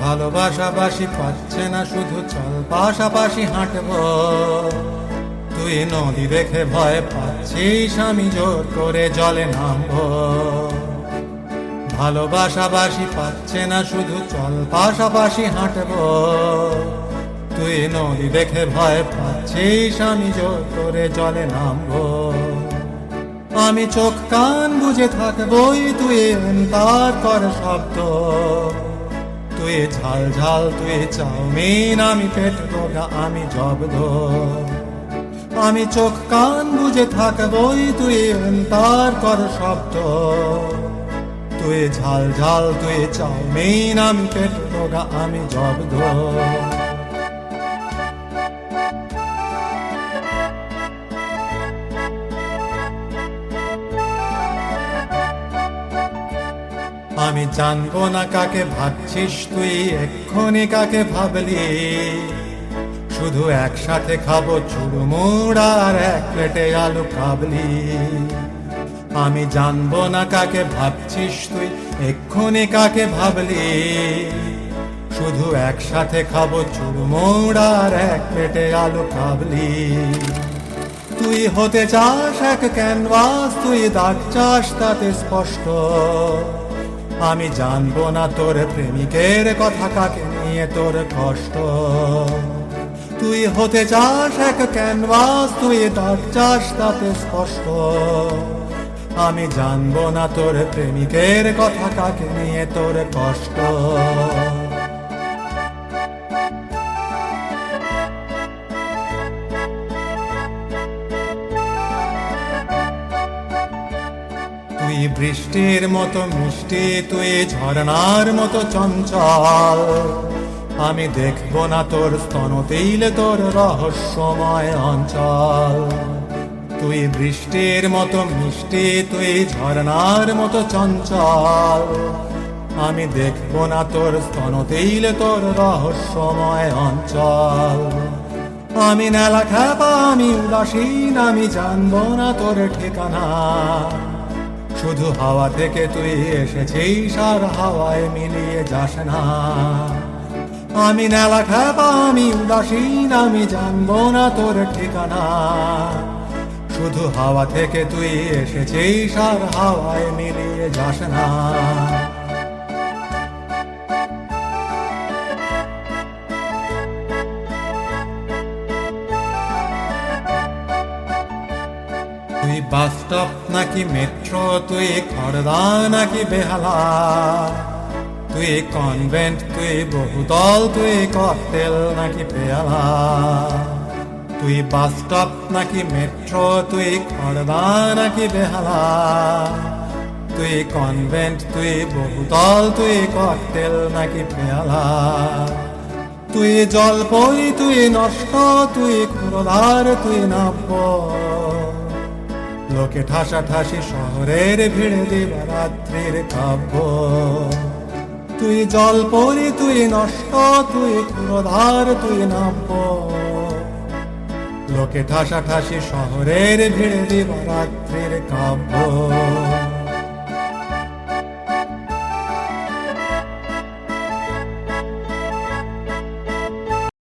ভালোবাসাবাসি পাচ্ছে না, শুধু চল পাশাপাশি হাঁটবো। তুই নদী দেখে ভয় পাচ্ছিস, আমি জোর করে জলে নামবো। ভালোবাসাবাসি পাচ্ছে না, শুধু চল পাশাপাশি হাঁটবো। তুই নদী দেখে ভয় পাচ্ছিস, আমি জোর করে জলে নামবো। আমি চোখ কান বুঝে থাকবই, তুই তার কর শব্দ। তুই ঝাল ঝাল, তুই চাউমিন, আমি পেট রোগা, আমি জব্দ। আমি চোখ কান বুঝে থাকবই, তুই তার কর শব্দ। তুই ঝাল ঝাল, তুই চাউমিন, আমি পেট রোগা, আমি জব্দ। আমি জানবো না কাকে ভাবছিস তুই, এক্ষুনি কাকে ভাবলি। শুধু একসাথে খাবো চুরমুড় আর এক প্লেটে আলু কাবলি। আমি জানবো না কাকে ভাবছিস তুই, এক্ষুনি কাকে ভাবলি। শুধু একসাথে খাবো চুরমুড় আর এক প্লেটে আলু কাবলি। তুই হতে চাস এক ক্যানভাস, তুই দাগ চাস তাতে স্পষ্ট। আমি জানবো না তোর প্রেমিকের কথা, কাকে নিয়ে তোর কষ্ট। তুই হতে চাস এক ক্যানভাস, তুই দাগ চাস তাতে স্পষ্ট। আমি জানবো না তোর প্রেমিকের কথা, কাকে নিয়ে তোর কষ্ট। তুই বৃষ্টির মতো মিষ্টি, তুই ঝর্ণার মতো চঞ্চল। আমি দেখবো না তোর স্তনতিল, তোর রহস্যময় অঞ্চল। তুই বৃষ্টির মতো মিষ্টি, তুই ঝর্ণার মতো চঞ্চল। আমি দেখবো না তোর স্তনতিল, তোর রহস্যময় অঞ্চল। আমি নেলা খ্যাপা, আমি উদাসীন, আমি জানবো না তোর ঠিকানা। শুধু হাওয়া থেকে তুই এসেছিস, আর হাওয়ায় মিলিয়ে যাস না। আমি নেলা খ্যাপা, আমি উদাসীন, আমি জানবো না তোর ঠিকানা। শুধু হাওয়া থেকে তুই এসেছিস, আর হাওয়ায় মিলিয়ে যাস না। তুই বাস স্টপ নাকি মেট্রো, তুই খড়দা নাকি বেহালা। তুই কনভেন্ট, তুই বহুতল, তুই ককটেল নাকি পেয়ালা। তুই বাস স্টপ নাকি মেট্রো, তুই খড়দা নাকি বেহালা। তুই কনভেন্ট, তুই বহুতল, তুই ককটেল নাকি পেয়ালা। তুই জলপই, তুই নষ্ট, তুই ক্ষুরধার, তুই নাব্য। লোকে ঠাসাঠাসি শহরের ভিড়ে দিবারাত্রির কাব্য। তুই জলপরি, তুই নষ্ট, তুই ক্ষুরধার, তুই নাব্য। লোকে ঠাসাঠাসি শহরের ভিড়ে দিবারাত্রির কাব্য।